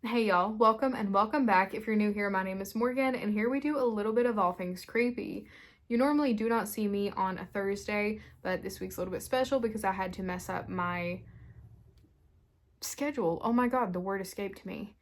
Hey y'all, welcome and welcome back. If you're new here, my name is Morgan, and here we do a little bit of all things creepy. You normally do not see me on a Thursday, but this week's a little bit special because I had to mess up my schedule. Oh my god, the word escaped me.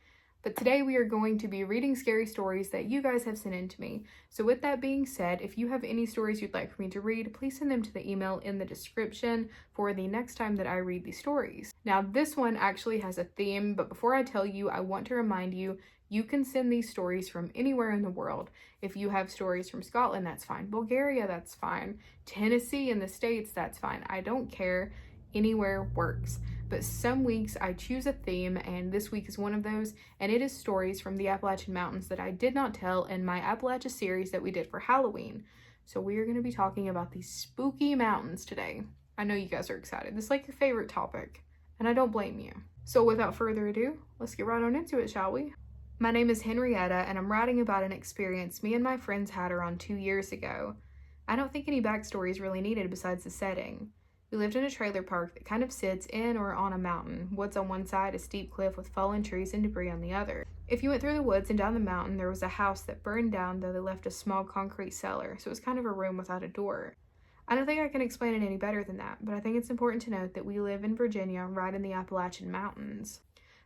But today we are going to be reading scary stories that you guys have sent in to me. So with that being said, if you have any stories you'd like for me to read, please send them to the email in the description for the next time that I read these stories. Now this one actually has a theme, but before I tell you, I want to remind you, you can send these stories from anywhere in the world. If you have stories from Scotland, that's fine. Bulgaria, that's fine. Tennessee in the States, that's fine. I don't care. Anywhere works. But some weeks I choose a theme, and this week is one of those, and it is stories from the Appalachian Mountains that I did not tell in my Appalachia series that we did for Halloween. So we are going to be talking about these spooky mountains today. I know you guys are excited. This is like your favorite topic, and I don't blame you. So without further ado, let's get right on into it, shall we? My name is Henrietta, and I'm writing about an experience me and my friends had around 2 years ago. I don't think any backstory is really needed besides the setting. We lived in a trailer park that kind of sits in or on a mountain, woods on one side, a steep cliff with fallen trees and debris on the other. If you went through the woods and down the mountain, there was a house that burned down, though they left a small concrete cellar, so it was kind of a room without a door. I don't think I can explain it any better than that, but I think it's important to note that we live in Virginia, right in the Appalachian Mountains.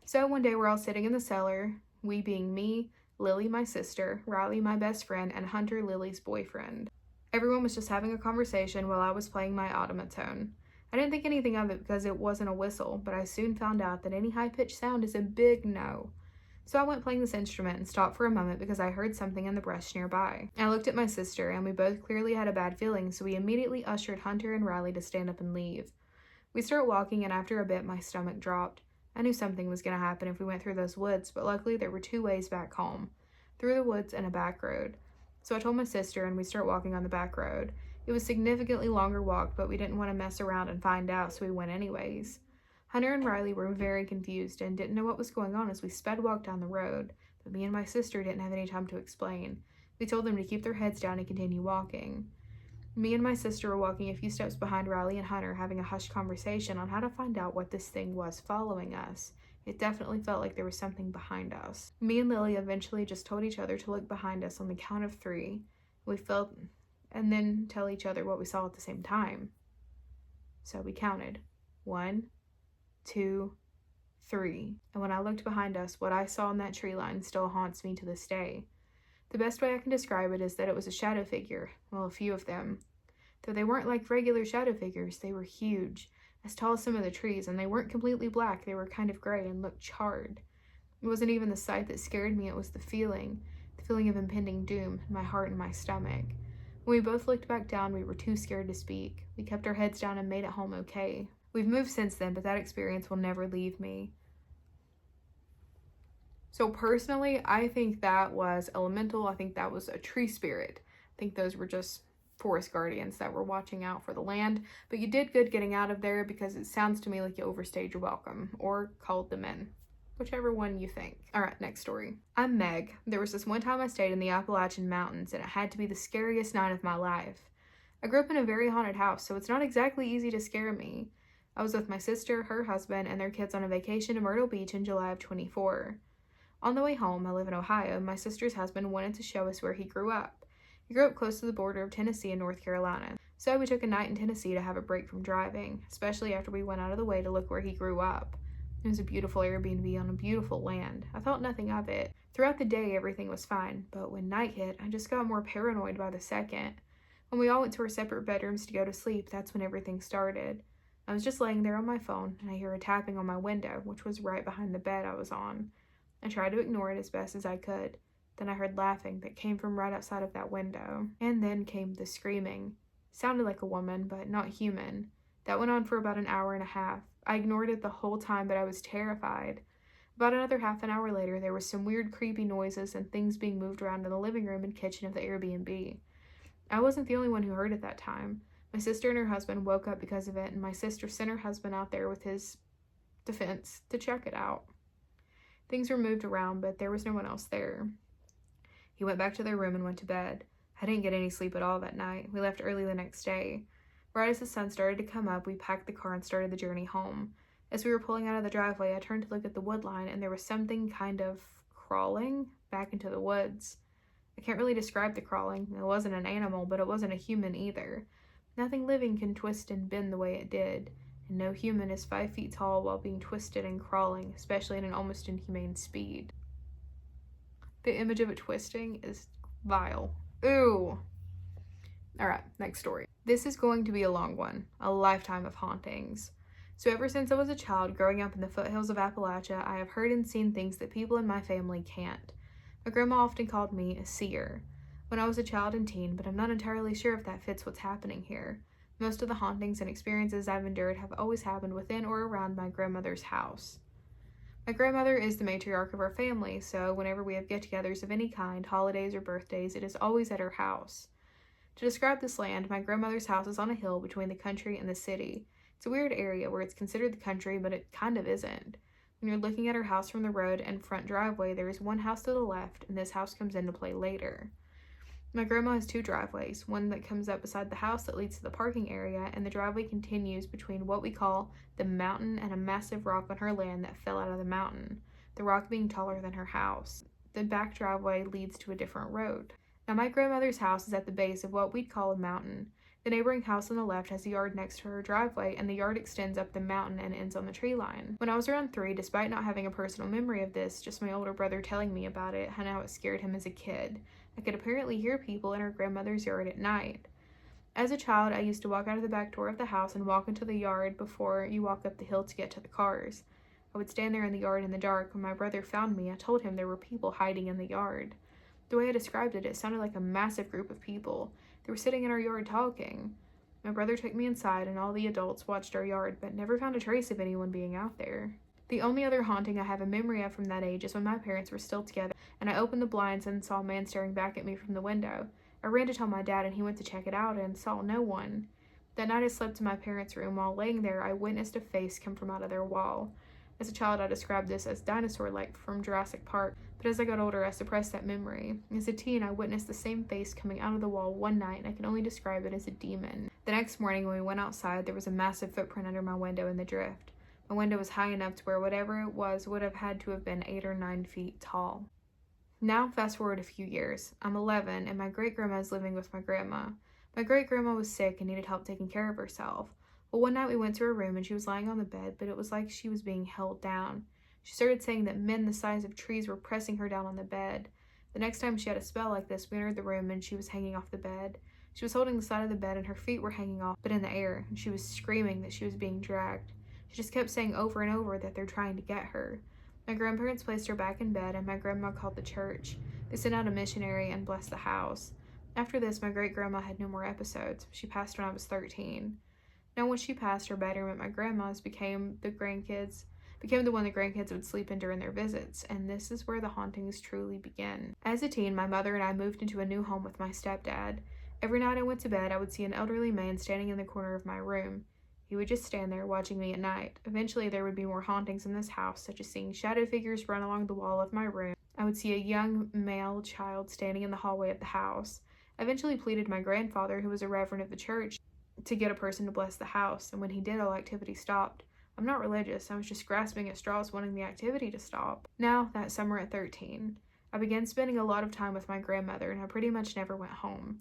So one day we're all sitting in the cellar, we being me, Lily, my sister, Riley, my best friend, and Hunter, Lily's boyfriend. Everyone was just having a conversation while I was playing my automaton. I didn't think anything of it because it wasn't a whistle, but I soon found out that any high-pitched sound is a big no. So I went playing this instrument and stopped for a moment because I heard something in the brush nearby. I looked at my sister, and we both clearly had a bad feeling, so we immediately ushered Hunter and Riley to stand up and leave. We started walking, and after a bit my stomach dropped. I knew something was going to happen if we went through those woods, but luckily there were 2 ways back home, through the woods and a back road. So I told my sister, and we started walking on the back road. It was a significantly longer walk, but we didn't want to mess around and find out, so we went anyways. Hunter and Riley were very confused and didn't know what was going on as we sped walked down the road, but me and my sister didn't have any time to explain. We told them to keep their heads down and continue walking. Me and my sister were walking a few steps behind Riley and Hunter, having a hushed conversation on how to find out what this thing was following us. It definitely felt like there was something behind us. Me and Lily eventually just told each other to look behind us on the count of 3. We felt, and then tell each other what we saw at the same time. So we counted. 1, 2, 3. And when I looked behind us, what I saw in that tree line still haunts me to this day. The best way I can describe it is that it was a shadow figure, well, a few of them. Though they weren't like regular shadow figures, they were huge, as tall as some of the trees, and they weren't completely black, they were kind of gray and looked charred. It wasn't even the sight that scared me, it was the feeling of impending doom in my heart and my stomach. When we both looked back down, we were too scared to speak. We kept our heads down and made it home okay. We've moved since then, but that experience will never leave me. So personally, I think that was elemental. I think that was a tree spirit. I think those were just forest guardians that were watching out for the land. But you did good getting out of there because it sounds to me like you overstayed your welcome or called them in. Whichever one you think. All right, next story. I'm Meg. There was this one time I stayed in the Appalachian Mountains, and it had to be the scariest night of my life. I grew up in a very haunted house, so it's not exactly easy to scare me. I was with my sister, her husband, and their kids on a vacation to Myrtle Beach in July of 24. On the way home, I live in Ohio, my sister's husband wanted to show us where he grew up. He grew up close to the border of Tennessee and North Carolina, so we took a night in Tennessee to have a break from driving, especially after we went out of the way to look where he grew up. It was a beautiful Airbnb on a beautiful land. I thought nothing of it. Throughout the day, everything was fine, but when night hit, I just got more paranoid by the second. When we all went to our separate bedrooms to go to sleep, that's when everything started. I was just laying there on my phone, and I hear a tapping on my window, which was right behind the bed I was on. I tried to ignore it as best as I could. Then I heard laughing that came from right outside of that window. And then came the screaming. Sounded like a woman, but not human. That went on for about an hour and a half. I ignored it the whole time, but I was terrified. About another half an hour later, there was some weird creepy noises and things being moved around in the living room and kitchen of the Airbnb. I wasn't the only one who heard it that time. My sister and her husband woke up because of it, and my sister sent her husband out there with his defense to check it out. Things were moved around, but there was no one else there. He went back to their room and went to bed. I didn't get any sleep at all that night. We left early the next day. Right as the sun started to come up, we packed the car and started the journey home. As we were pulling out of the driveway, I turned to look at the wood line, and there was something kind of crawling back into the woods. I can't really describe the crawling. It wasn't an animal, but it wasn't a human either. Nothing living can twist and bend the way it did, and no human is 5 feet tall while being twisted and crawling, especially at an almost inhumane speed. The image of it twisting is vile. Ooh! Alright, next story. This is going to be a long one. A lifetime of hauntings. So ever since I was a child growing up in the foothills of Appalachia, I have heard and seen things that people in my family can't. My grandma often called me a seer when I was a child and teen, but I'm not entirely sure if that fits what's happening here. Most of the hauntings and experiences I've endured have always happened within or around my grandmother's house. My grandmother is the matriarch of our family, so whenever we have get-togethers of any kind, holidays or birthdays, it is always at her house. To describe this land, my grandmother's house is on a hill between the country and the city. It's a weird area where it's considered the country, but it kind of isn't. When you're looking at her house from the road and front driveway, there is one house to the left, and this house comes into play later. My grandma has 2 driveways, one that comes up beside the house that leads to the parking area, and the driveway continues between what we call the mountain and a massive rock on her land that fell out of the mountain, the rock being taller than her house. The back driveway leads to a different road. Now, my grandmother's house is at the base of what we'd call a mountain. The neighboring house on the left has a yard next to her driveway, and the yard extends up the mountain and ends on the tree line. When I was around 3, despite not having a personal memory of this, just my older brother telling me about it and how it scared him as a kid, I could apparently hear people in her grandmother's yard at night. As a child, I used to walk out of the back door of the house and walk into the yard before you walk up the hill to get to the cars. I would stand there in the yard in the dark. When my brother found me, I told him there were people hiding in the yard. The way I described it, it sounded like a massive group of people. They were sitting in our yard talking. My brother took me inside, and all the adults watched our yard, but never found a trace of anyone being out there. The only other haunting I have a memory of from that age is when my parents were still together, and I opened the blinds and saw a man staring back at me from the window. I ran to tell my dad, and he went to check it out and saw no one. That night I slept in my parents' room. While laying there, I witnessed a face come from out of their wall. As a child, I described this as dinosaur-like from Jurassic Park, but as I got older, I suppressed that memory. As a teen, I witnessed the same face coming out of the wall one night, and I can only describe it as a demon. The next morning, when we went outside, there was a massive footprint under my window in the drift. My window was high enough to where whatever it was would have had to have been 8 or 9 feet tall. Now, fast forward a few years. I'm 11, and my great-grandma is living with my grandma. My great-grandma was sick and needed help taking care of herself. Well, one night we went to her room, and she was lying on the bed, but it was like she was being held down. She started saying that men the size of trees were pressing her down on the bed. The next time she had a spell like this, we entered the room, and she was hanging off the bed. She was holding the side of the bed, and her feet were hanging off, but in the air, and she was screaming that she was being dragged. She just kept saying over and over that they're trying to get her. My grandparents placed her back in bed, and my grandma called the church. They sent out a missionary and blessed the house. After this, my great-grandma had no more episodes. She passed when I was 13. Now, when she passed, her bedroom at my grandma's became the one the grandkids would sleep in during their visits, and this is where the hauntings truly begin. As a teen, my mother and I moved into a new home with my stepdad. Every night I went to bed, I would see an elderly man standing in the corner of my room. He would just stand there watching me at night. Eventually, there would be more hauntings in this house, such as seeing shadow figures run along the wall of my room. I would see a young male child standing in the hallway of the house. I eventually pleaded my grandfather, who was a reverend of the church, to get a person to bless the house, and when he did, all activity stopped. I'm not religious, I was just grasping at straws wanting the activity to stop. Now, that summer at 13, I began spending a lot of time with my grandmother, and I pretty much never went home.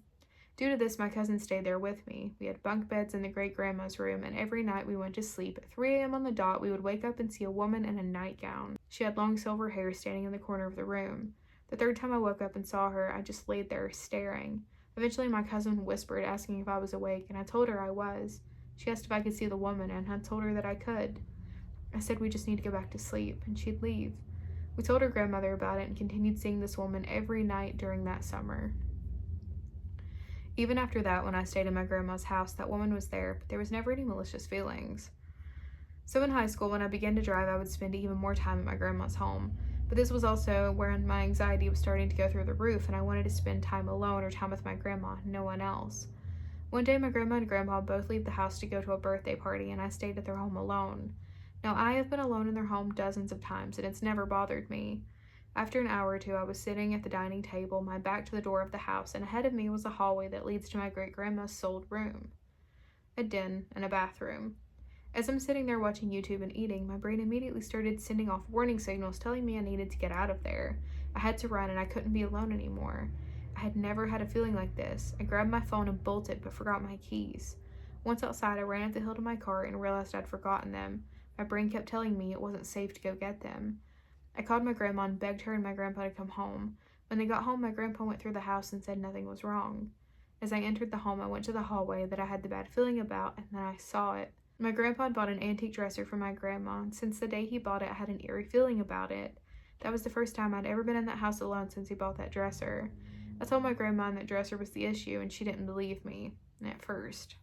Due to this, my cousin stayed there with me. We had bunk beds in the great-grandma's room, and every night we went to sleep. At 3 a.m. on the dot, we would wake up and see a woman in a nightgown. She had long silver hair standing in the corner of the room. The third time I woke up and saw her, I just laid there staring. Eventually, my cousin whispered, asking if I was awake, and I told her I was. She asked if I could see the woman, and I told her that I could. I said we just need to go back to sleep, and she'd leave. We told her grandmother about it and continued seeing this woman every night during that summer. Even after that, when I stayed in my grandma's house, that woman was there, but there was never any malicious feelings. So in high school, when I began to drive, I would spend even more time at my grandma's home. But this was also when my anxiety was starting to go through the roof, and I wanted to spend time alone or time with my grandma, no one else. One day, my grandma and grandpa both leave the house to go to a birthday party, and I stayed at their home alone. Now, I have been alone in their home dozens of times, and it's never bothered me. After an hour or two, I was sitting at the dining table, my back to the door of the house, and ahead of me was a hallway that leads to my great-grandma's sold room, a den, and a bathroom. As I'm sitting there watching YouTube and eating, my brain immediately started sending off warning signals telling me I needed to get out of there. I had to run and I couldn't be alone anymore. I had never had a feeling like this. I grabbed my phone and bolted, but forgot my keys. Once outside, I ran up the hill to my car and realized I'd forgotten them. My brain kept telling me it wasn't safe to go get them. I called my grandma and begged her and my grandpa to come home. When they got home, my grandpa went through the house and said nothing was wrong. As I entered the home, I went to the hallway that I had the bad feeling about, and then I saw it. My grandpa had bought an antique dresser for my grandma, and since the day he bought it, I had an eerie feeling about it. That was the first time I'd ever been in that house alone since he bought that dresser. I told my grandma and that dresser was the issue, and she didn't believe me, at first.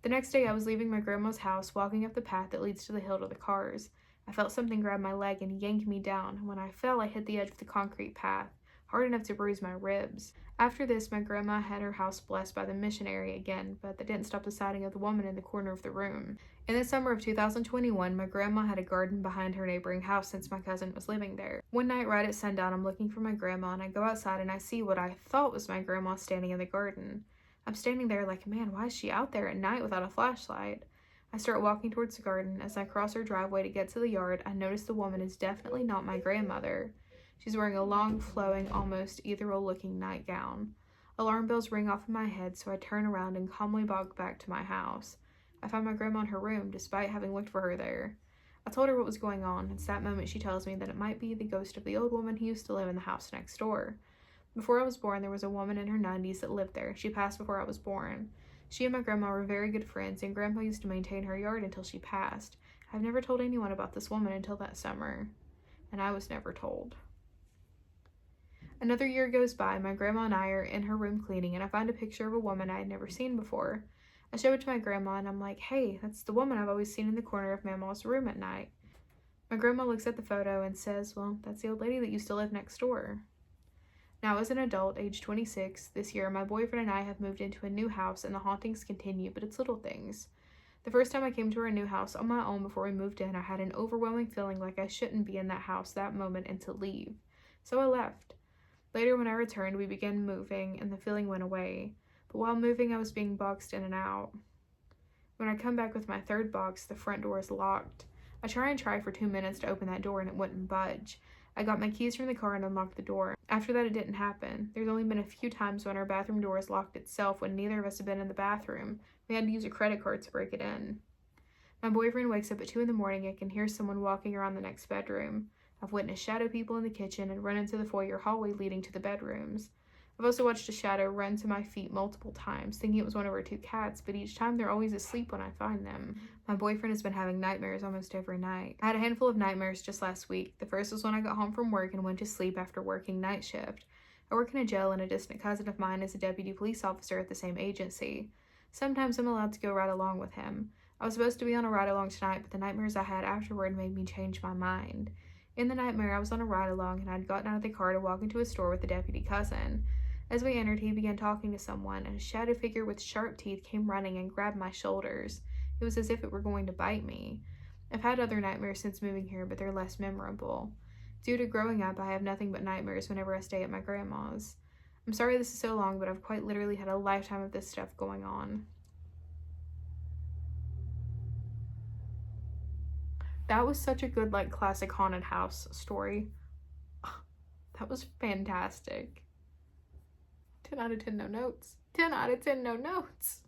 The next day, I was leaving my grandma's house, walking up the path that leads to the hill to the cars. I felt something grab my leg and yank me down, and when I fell, I hit the edge of the concrete path, hard enough to bruise my ribs. After this, my grandma had her house blessed by the missionary again, but that didn't stop the sighting of the woman in the corner of the room. In the summer of 2021, my grandma had a garden behind her neighboring house since my cousin was living there. One night, right at sundown, I'm looking for my grandma, and I go outside and I see what I thought was my grandma standing in the garden. I'm standing there like, man, why is she out there at night without a flashlight? I start walking towards the garden. As I cross her driveway to get to the yard, I notice the woman is definitely not my grandmother. She's wearing a long, flowing, almost ethereal-looking nightgown. Alarm bells ring off in my head, so I turn around and calmly walk back to my house. I find my grandma in her room, despite having looked for her there. I told her what was going on. It's that moment she tells me that it might be the ghost of the old woman who used to live in the house next door. Before I was born, there was a woman in her 90s that lived there. She passed before I was born. She and my grandma were very good friends, and Grandpa used to maintain her yard until she passed. I've never told anyone about this woman until that summer, and I was never told. Another year goes by. My grandma and I are in her room cleaning, and I find a picture of a woman I had never seen before. I show it to my grandma, and I'm like, hey, that's the woman I've always seen in the corner of Mama's room at night. My grandma looks at the photo and says, well, that's the old lady that used to live next door. Now, as an adult, age 26, this year, my boyfriend and I have moved into a new house, and the hauntings continue, but it's little things. The first time I came to our new house on my own before we moved in, I had an overwhelming feeling like I shouldn't be in that house that moment and to leave. So I left. Later, when I returned, we began moving, and the feeling went away. But while moving, I was being boxed in and out. When I come back with my third box, the front door is locked. I try for 2 minutes to open that door, and it wouldn't budge. I got my keys from the car and unlocked the door. After that, it didn't happen. There's only been a few times when our bathroom door has locked itself when neither of us have been in the bathroom. We had to use a credit card to break it in. My boyfriend wakes up at 2 in the morning and can hear someone walking around the next bedroom. I've witnessed shadow people in the kitchen and run into the foyer hallway leading to the bedrooms. I've also watched a shadow run to my feet multiple times, thinking it was one of our 2 cats, but each time they're always asleep when I find them. My boyfriend has been having nightmares almost every night. I had a handful of nightmares just last week. The first was when I got home from work and went to sleep after working night shift. I work in a jail, and a distant cousin of mine is a deputy police officer at the same agency. Sometimes I'm allowed to go ride along with him. I was supposed to be on a ride along tonight, but the nightmares I had afterward made me change my mind. In the nightmare, I was on a ride along, and I'd gotten out of the car to walk into a store with the deputy cousin. As we entered, he began talking to someone, and a shadow figure with sharp teeth came running and grabbed my shoulders. It was as if it were going to bite me. I've had other nightmares since moving here, but they're less memorable. Due to growing up, I have nothing but nightmares whenever I stay at my grandma's. I'm sorry this is so long, but I've quite literally had a lifetime of this stuff going on. That was such a good, classic haunted house story. That was fantastic. 10 out of 10, no notes. 10 out of 10, no notes.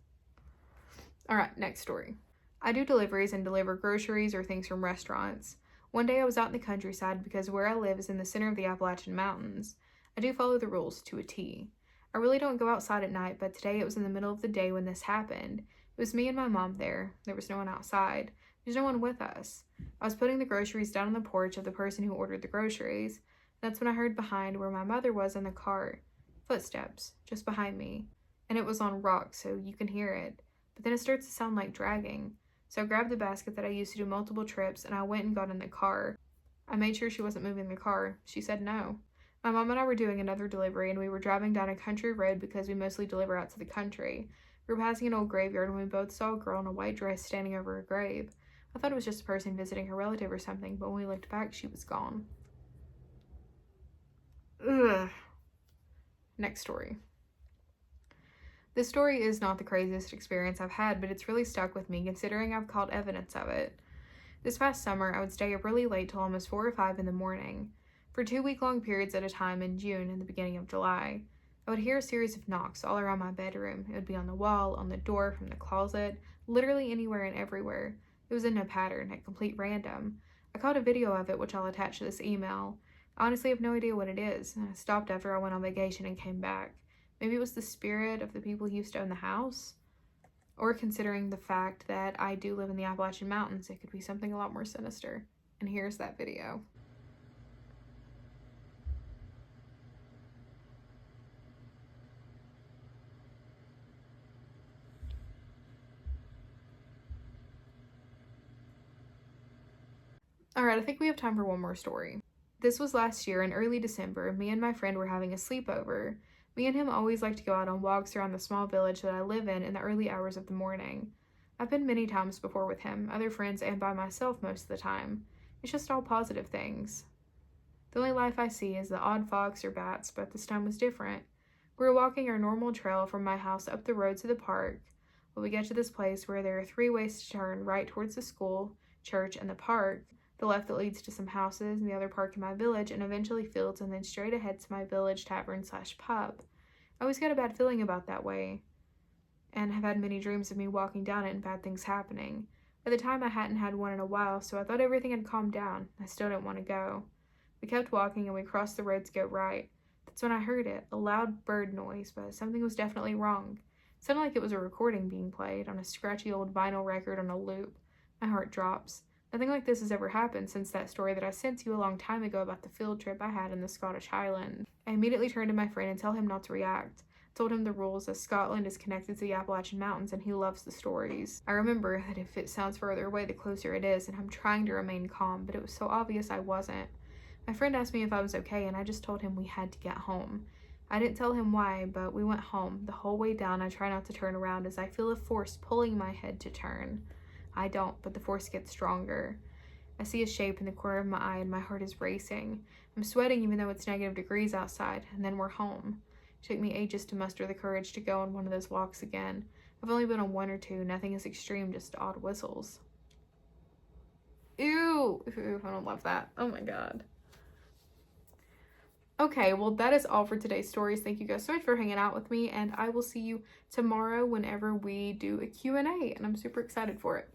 All right, next story. I do deliveries and deliver groceries or things from restaurants. One day I was out in the countryside because where I live is in the center of the Appalachian Mountains. I do follow the rules to a T. I really don't go outside at night, but today it was in the middle of the day when this happened. It was me and my mom there. There was no one outside. There's no one with us. I was putting the groceries down on the porch of the person who ordered the groceries. That's when I heard behind where my mother was in the cart. Footsteps, just behind me. And it was on rock, so you can hear it. But then it starts to sound like dragging. So I grabbed the basket that I used to do multiple trips, and I went and got in the car. I made sure she wasn't moving the car. She said no. My mom and I were doing another delivery, and we were driving down a country road because we mostly deliver out to the country. We were passing an old graveyard, and we both saw a girl in a white dress standing over a grave. I thought it was just a person visiting her relative or something, but when we looked back, she was gone. Ugh. Next story. This story is not the craziest experience I've had, but it's really stuck with me considering I've caught evidence of it. This past summer, I would stay up really late till almost 4 or 5 in the morning. For 2-week-long periods at a time in June and the beginning of July, I would hear a series of knocks all around my bedroom. It would be on the wall, on the door, from the closet, literally anywhere and everywhere. It was in no pattern, at complete random. I caught a video of it, which I'll attach to this email. I honestly have no idea what it is. I stopped after I went on vacation and came back. Maybe it was the spirit of the people who used to own the house? Or considering the fact that I do live in the Appalachian Mountains, it could be something a lot more sinister. And here's that video. Alright, I think we have time for one more story. This was last year in early December. Me and my friend were having a sleepover. Me and him always like to go out on walks around the small village that I live in the early hours of the morning. I've been many times before with him, other friends, and by myself most of the time. It's just all positive things. The only life I see is the odd fox or bats, but this time was different. We were walking our normal trail from my house up the road to the park. When we get to this place where there are 3 ways to turn, right towards the school, church, and the park, the left that leads to some houses, and the other park in my village, and eventually fields, and then straight ahead to my village tavern/pub. I always get a bad feeling about that way, and have had many dreams of me walking down it and bad things happening. By the time I hadn't had one in a while, so I thought everything had calmed down. I still didn't want to go. We kept walking, and we crossed the road to go right. That's when I heard it, a loud bird noise, but something was definitely wrong. It sounded like it was a recording being played on a scratchy old vinyl record on a loop. My heart drops. Nothing like this has ever happened since that story that I sent to you a long time ago about the field trip I had in the Scottish Highlands. I immediately turned to my friend and tell him not to react. I told him the rules, as Scotland is connected to the Appalachian Mountains and he loves the stories. I remember that if it sounds further away, the closer it is, and I'm trying to remain calm, but it was so obvious I wasn't. My friend asked me if I was okay, and I just told him we had to get home. I didn't tell him why, but we went home. The whole way down, I try not to turn around as I feel a force pulling my head to turn. I don't, but the force gets stronger. I see a shape in the corner of my eye and my heart is racing. I'm sweating even though it's negative degrees outside, and then we're home. It took me ages to muster the courage to go on one of those walks again. I've only been on 1 or 2, nothing is extreme, just odd whistles. Ew! Ew, I don't love that. Oh my god. Okay, well that is all for today's stories. Thank you guys so much for hanging out with me, and I will see you tomorrow whenever we do a Q&A, and I'm super excited for it.